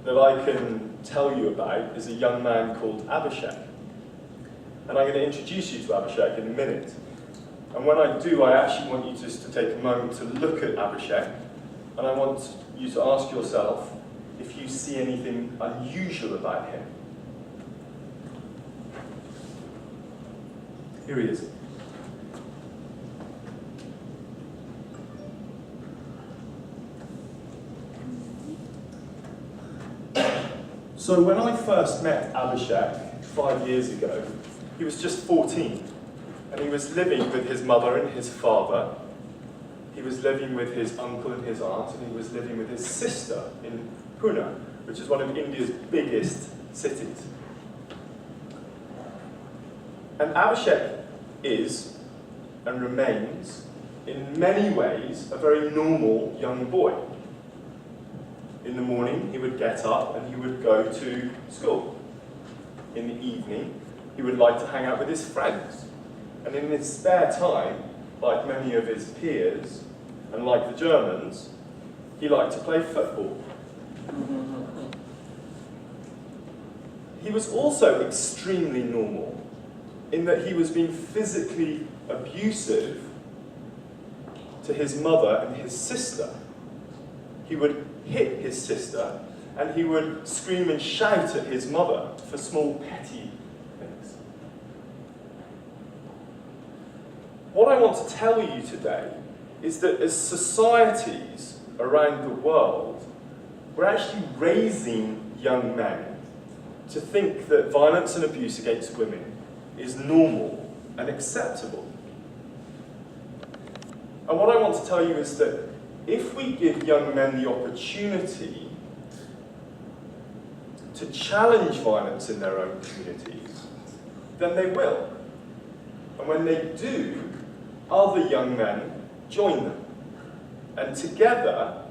that I can tell you about is a young man called Abhishek. And I'm going to introduce you to Abhishek in a minute. And when I do, I actually want you just to take a moment to look at Abhishek, and I want you to ask yourself if you see anything unusual about him. Here he is. So when I first met Abhishek 5 years ago, he was just 14, and he was living with his mother and his father. He was living with his uncle and his aunt, and he was living with his sister in Pune, which is one of India's biggest cities. And Abhishek is, and remains, in many ways, a very normal young boy. In the morning, he would get up and he would go to school. In the evening, he would like to hang out with his friends. And in his spare time, like many of his peers, and like the Germans, he liked to play football. He was also extremely normal in that he was being physically abusive to his mother and his sister. He would hit his sister, and he would scream and shout at his mother for small petty things. What I want to tell you today is that as societies around the world, we're actually raising young men to think that violence and abuse against women is normal and acceptable. And what I want to tell you is that if we give young men the opportunity to challenge violence in their own communities, then they will. And when they do, other young men join them. And together,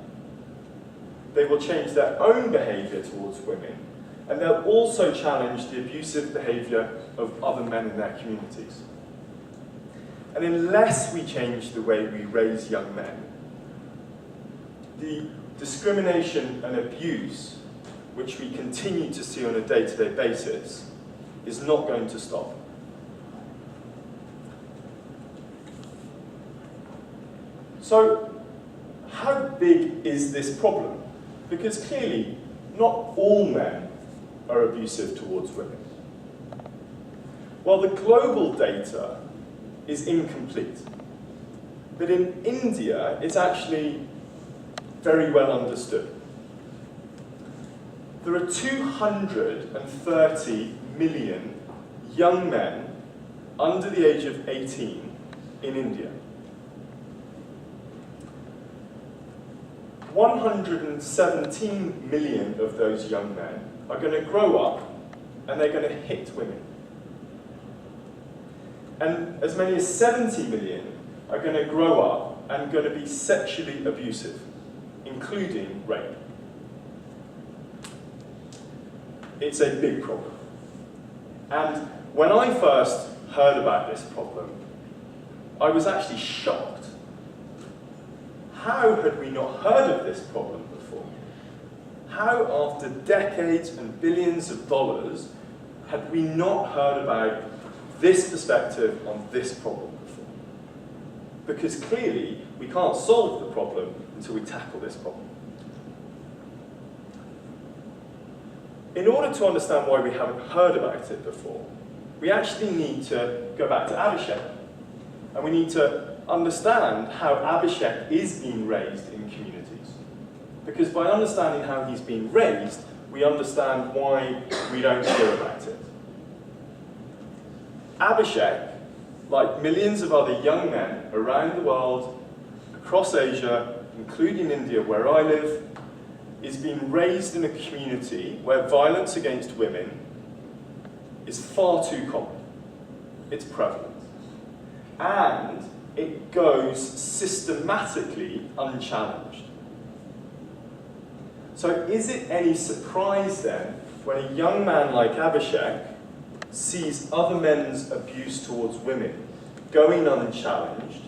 they will change their own behaviour towards women, and they'll also challenge the abusive behaviour of other men in their communities. And unless we change the way we raise young men, the discrimination and abuse which we continue to see on a day-to-day basis is not going to stop. So, how big is this problem? Because clearly, not all men are abusive towards women. Well, the global data is incomplete. But in India, it's actually very well understood. There are 230 million young men under the age of 18 in India. 117 million of those young men are going to grow up and they're going to hit women. And as many as 70 million are going to grow up and going to be sexually abusive, including rape. It's a big problem. And when I first heard about this problem, I was actually shocked. How had we not heard of this problem before? How, after decades and billions of dollars, had we not heard about this perspective on this problem before? Because clearly, we can't solve the problem until we tackle this problem. In order to understand why we haven't heard about it before, we actually need to go back to Abhishek. And we need to understand how Abhishek is being raised in communities. Because by understanding how he's being raised, we understand why we don't hear about it. Abhishek, like millions of other young men around the world, across Asia, including India where I live, is being raised in a community where violence against women is far too common. It's prevalent. And it goes systematically unchallenged. So is it any surprise then when a young man like Abhishek sees other men's abuse towards women going unchallenged,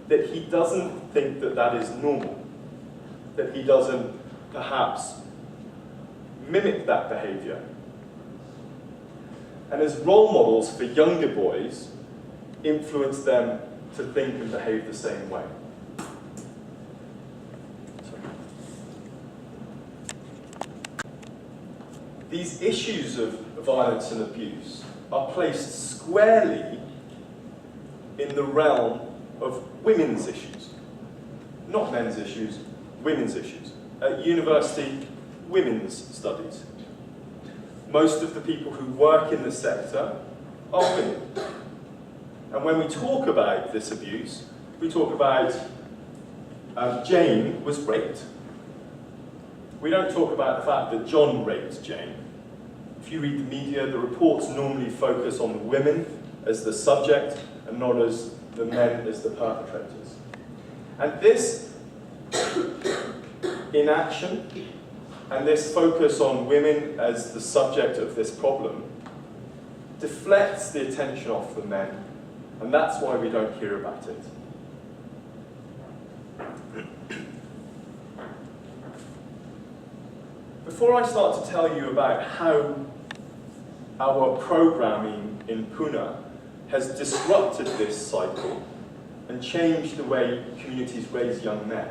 that he doesn't think that that is normal? That he doesn't perhaps mimic that behaviour. And as role models for younger boys, influence them to think and behave the same way. These issues of violence and abuse are placed squarely in the realm of women's issues. Not men's issues, women's issues. At university, women's studies. Most of the people who work in the sector are women. And when we talk about this abuse, we talk about Jane was raped. We don't talk about the fact that John raped Jane. If you read the media, the reports normally focus on the women as the subject and not as the men as the perpetrators. And this inaction and this focus on women as the subject of this problem deflects the attention off the men, and that's why we don't hear about it. Before I start to tell you about how our programming in Pune has disrupted this cycle and changed the way communities raise young men,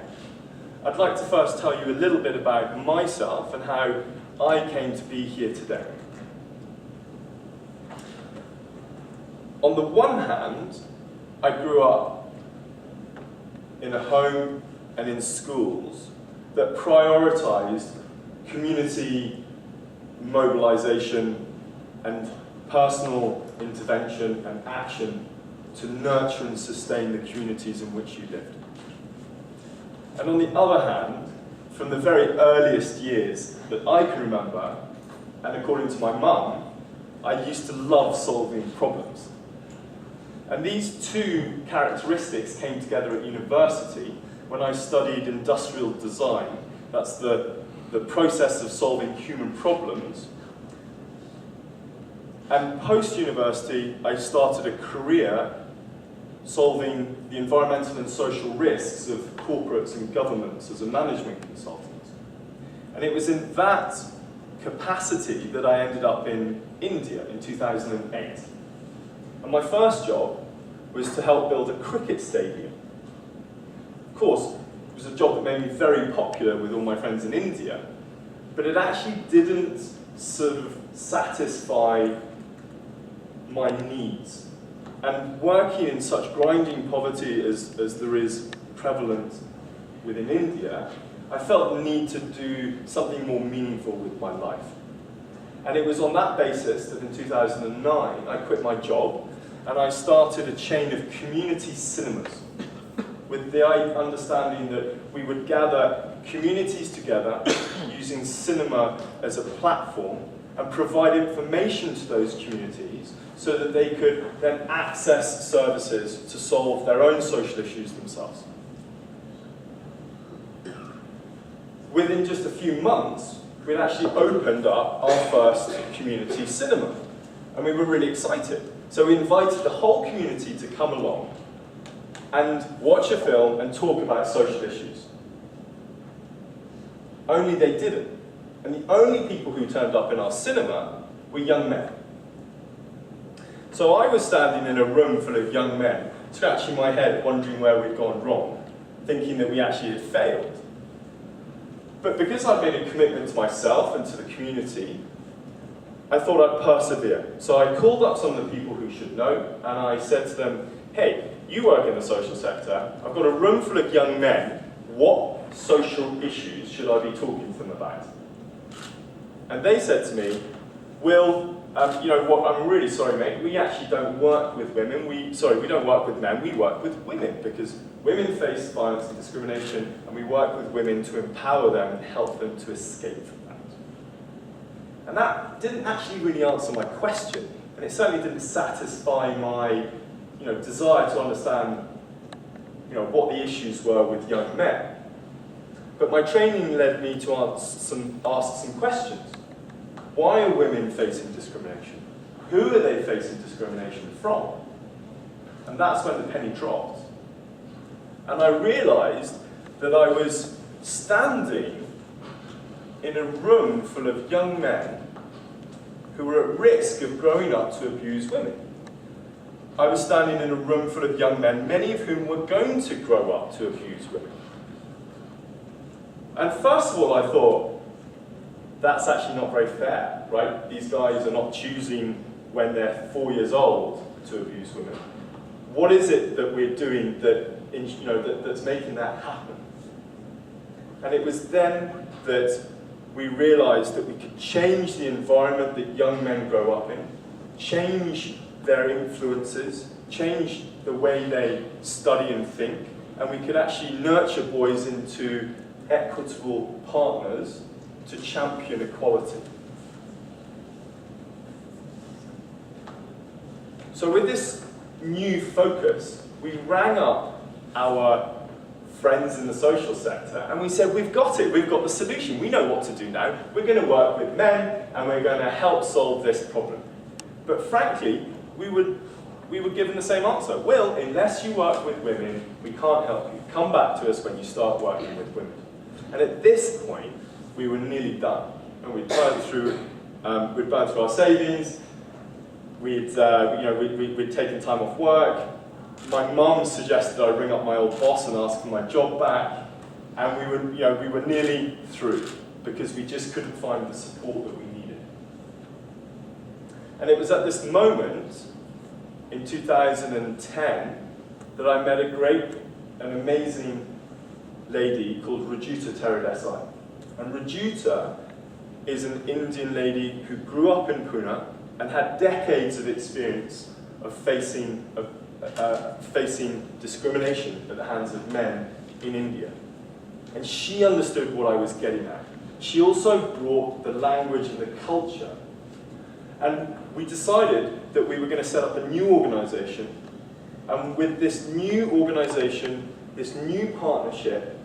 I'd like to first tell you a little bit about myself and how I came to be here today. On the one hand, I grew up in a home and in schools that prioritized community mobilization and personal intervention and action to nurture and sustain the communities in which you lived. And on the other hand, from the very earliest years that I can remember, and according to my mum, I used to love solving problems. And these two characteristics came together at university when I studied industrial design. That's the process of solving human problems. And post-university, I started a career solving the environmental and social risks of corporates and governments as a management consultant. And it was in that capacity that I ended up in India in 2008. And my first job was to help build a cricket stadium. Of course, it was a job that made me very popular with all my friends in India, but it actually didn't sort of satisfy my needs. And working in such grinding poverty as there is prevalent within India, I felt the need to do something more meaningful with my life. And it was on that basis that in 2009, I quit my job and I started a chain of community cinemas with the understanding that we would gather communities together using cinema as a platform and provide information to those communities so that they could then access services to solve their own social issues themselves. Within just a few months, we'd actually opened up our first community cinema, and we were really excited. So we invited the whole community to come along and watch a film and talk about social issues. Only they didn't. And the only people who turned up in our cinema were young men. So I was standing in a room full of young men, scratching my head, wondering where we'd gone wrong, thinking that we actually had failed. But because I'd made a commitment to myself and to the community, I thought I'd persevere. So I called up some of the people who should know, and I said to them, hey, you work in the social sector, I've got a room full of young men, what social issues should I be talking to them about? And they said to me, Will, you know what, I'm really sorry mate, we actually don't work with women, we don't work with men, we work with women, because women face violence and discrimination, and we work with women to empower them and help them to escape from that. And that didn't actually really answer my question, and it certainly didn't satisfy my desire to understand what the issues were with young men. But my training led me to ask some questions. Why are women facing discrimination? Who are they facing discrimination from? And that's when the penny dropped. And I realized that I was standing in a room full of young men who were at risk of growing up to abuse women. I was standing in a room full of young men, many of whom were going to grow up to abuse women. And first of all, I thought, that's actually not very fair, right? These guys are not choosing when they're 4 years old to abuse women. What is it that we're doing that's making that happen? And it was then that we realized that we could change the environment that young men grow up in, change their influences, change the way they study and think, and we could actually nurture boys into equitable partners to champion equality. So with this new focus, we rang up our friends in the social sector and we said, we've got it, we've got the solution, we know what to do now. We're going to work with men and we're going to help solve this problem. But frankly, we were given the same answer. Well, unless you work with women, we can't help you. Come back to us when you start working with women. And at this point, we were nearly done. And we'd burned through our savings, we'd taken time off work. My mum suggested I ring up my old boss and ask for my job back. And we were nearly through because we just couldn't find the support that we needed. And it was at this moment, in 2010, that I met an amazing lady called Rajuta Teradesai. And Rajuta is an Indian lady who grew up in Pune and had decades of experience of facing discrimination at the hands of men in India. And she understood what I was getting at. She also brought the language and the culture. And we decided that we were going to set up a new organization. And with this new organization, this new partnership,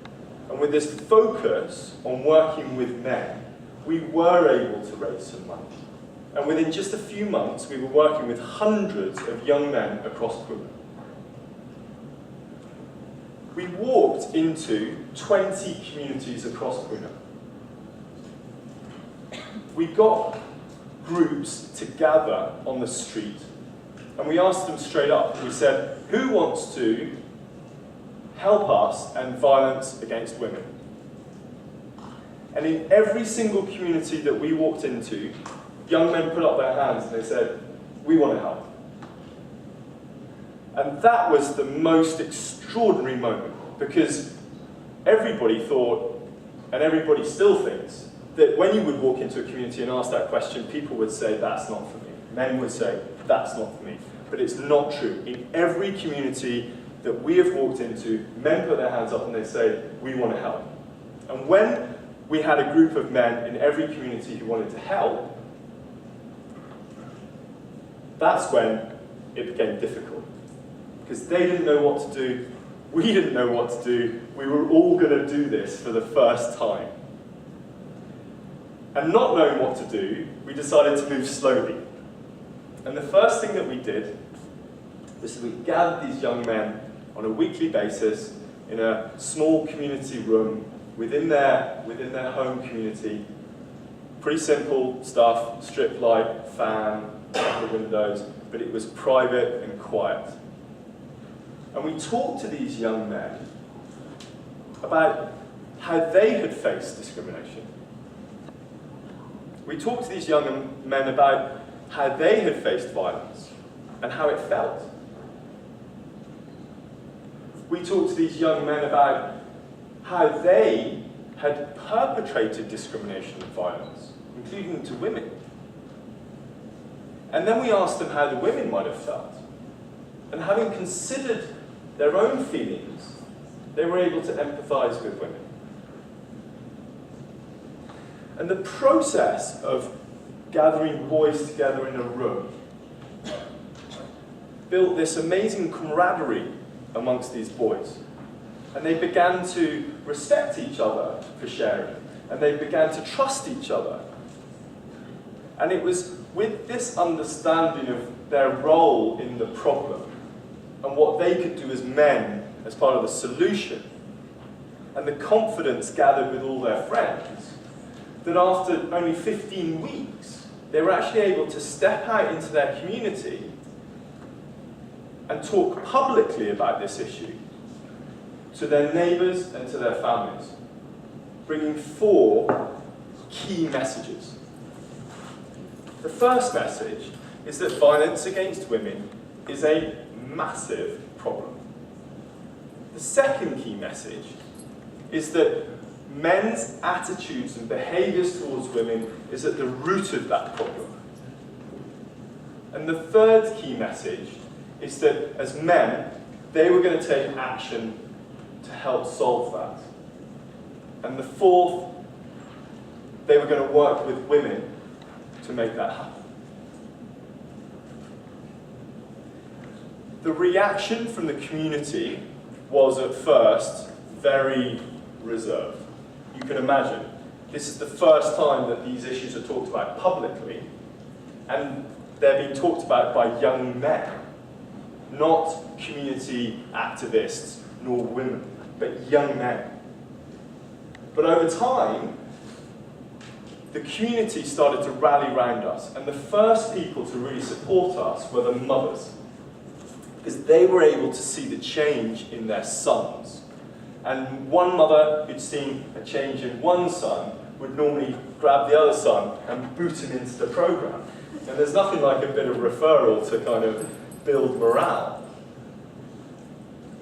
and with this focus on working with men, we were able to raise some money. And within just a few months, we were working with hundreds of young men across Pune. We walked into 20 communities across Pune. We got groups to gather on the street, and we asked them straight up. We said, who wants to help us end violence against women? And in every single community that we walked into, young men put up their hands and they said, we want to help. And that was the most extraordinary moment, because everybody thought, and everybody still thinks, that when you would walk into a community and ask that question, people would say, that's not for me. Men would say, that's not for me. But it's not true. In every community that we have walked into, men put their hands up and they say, we want to help. And when we had a group of men in every community who wanted to help, that's when it became difficult. Because they didn't know what to do, we didn't know what to do, we were all going to do this for the first time. And not knowing what to do, we decided to move slowly. And the first thing that we did was that we gathered these young men on a weekly basis in a small community room within their home community. Pretty simple stuff, strip light, fan, the windows, but it was private and quiet. And we talked to these young men about how they had faced discrimination. We talked to these young men about how they had faced violence and how it felt. We talked to these young men about how they had perpetrated discrimination and violence, including to women. And then we asked them how the women might have felt. And having considered their own feelings, they were able to empathize with women. And the process of gathering boys together in a room built this amazing camaraderie amongst these boys. And they began to respect each other for sharing. And they began to trust each other. And it was with this understanding of their role in the problem and what they could do as men as part of the solution, and the confidence gathered with all their friends, that after only 15 weeks, they were actually able to step out into their community and talk publicly about this issue to their neighbours and to their families, bringing 4 key messages. The first message is that violence against women is a massive problem. The second key message is that men's attitudes and behaviours towards women is at the root of that problem. And the third key message is that as men, they were going to take action to help solve that. And the fourth, they were going to work with women to make that happen. The reaction from the community was at first very reserved. You can imagine, this is the first time that these issues are talked about publicly, and they're being talked about by young men, not community activists nor women, but young men. But over time, the community started to rally round us, and the first people to really support us were the mothers, because they were able to see the change in their sons. And one mother who'd seen a change in one son would normally grab the other son and boot him into the program. And there's nothing like a bit of referral to kind of build morale.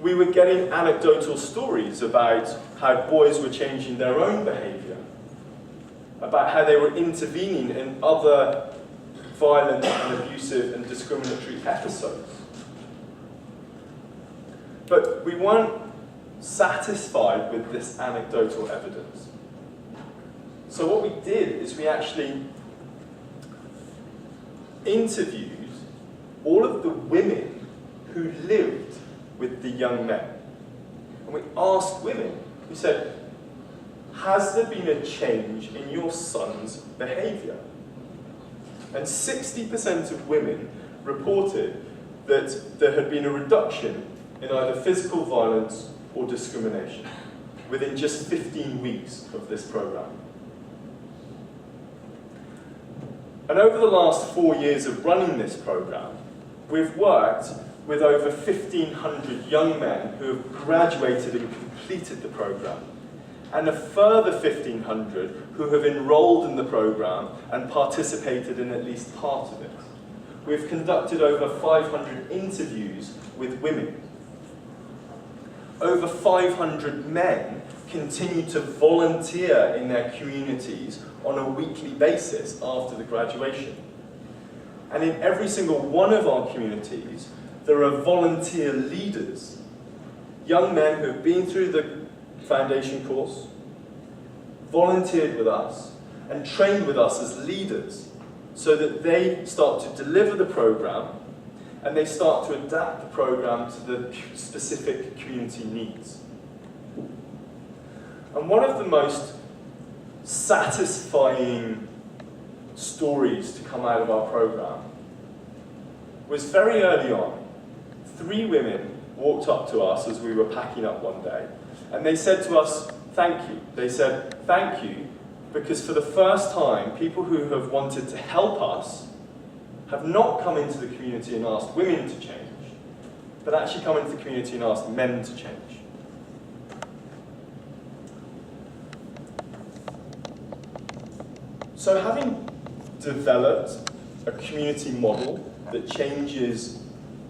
We were getting anecdotal stories about how boys were changing their own behaviour, about how they were intervening in other violent and abusive and discriminatory episodes. But we weren't satisfied with this anecdotal evidence. So what we did is we actually interviewed all of the women who lived with the young men. And we asked women, we said, has there been a change in your son's behaviour? And 60% of women reported that there had been a reduction in either physical violence or discrimination within just 15 weeks of this program. And over the last 4 years of running this program, we've worked with over 1,500 young men who have graduated and completed the program, and a further 1,500 who have enrolled in the program and participated in at least part of it. We've conducted over 500 interviews with women. Over 500 men continue to volunteer in their communities on a weekly basis after the graduation. And in every single one of our communities, there are volunteer leaders, young men who have been through the foundation course, volunteered with us, and trained with us as leaders so that they start to deliver the program and they start to adapt the program to the specific community needs. And one of the most satisfying stories to come out of our program was very early on. 3 women walked up to us as we were packing up one day, and they said to us, thank you. They said, thank you, because for the first time, people who have wanted to help us have not come into the community and asked women to change, but actually come into the community and asked men to change. So having developed a community model that changes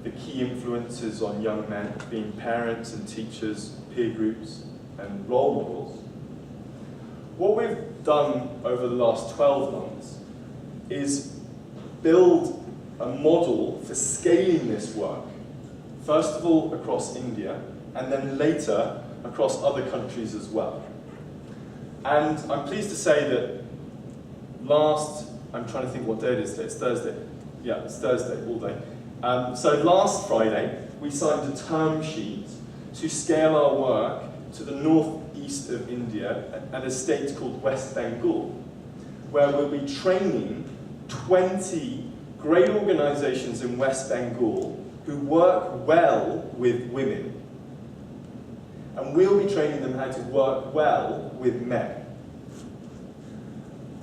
the key influences on young men, being parents and teachers, peer groups, and role models, what we've done over the last 12 months is build a model for scaling this work, first of all across India, and then later across other countries as well. And I'm pleased to say that I'm trying to think what day it is today, it's Thursday. Yeah, it's Thursday, all day. So last Friday, we signed a term sheet to scale our work to the northeast of India at a state called West Bengal, where we'll be training 20 great organizations in West Bengal who work well with women. And we'll be training them how to work well with men.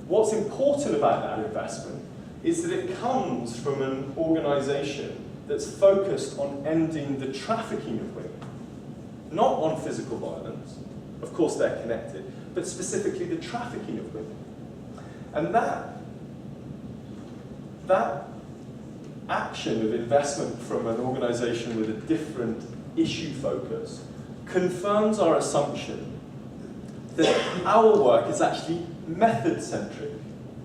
what's important about that investment is that it comes from an organisation that's focused on ending the trafficking of women, not on physical violence. Of course they're connected, but specifically the trafficking of women. And that action of investment from an organisation with a different issue focus confirms our assumption that our work is actually method-centric,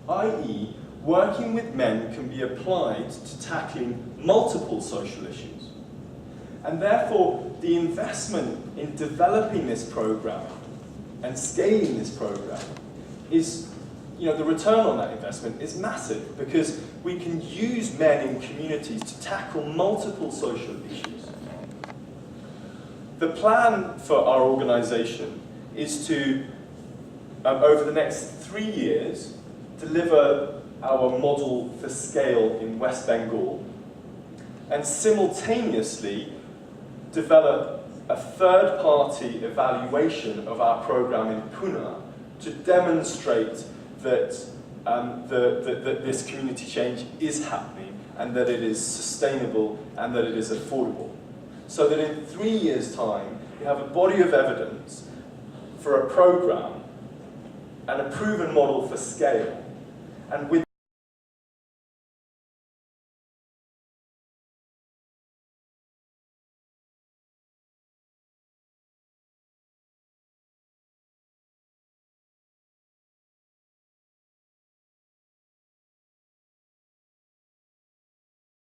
i.e., working with men can be applied to tackling multiple social issues. And therefore, the investment in developing this program and scaling this program is, the return on that investment is massive, because we can use men in communities to tackle multiple social issues. The plan for our organisation is to, over the next 3 years, deliver our model for scale in West Bengal, and simultaneously develop a third-party evaluation of our program in Pune to demonstrate that, that this community change is happening, and that it is sustainable, and that it is affordable. So that in 3 years' time, we have a body of evidence for a program and a proven model for scale. And with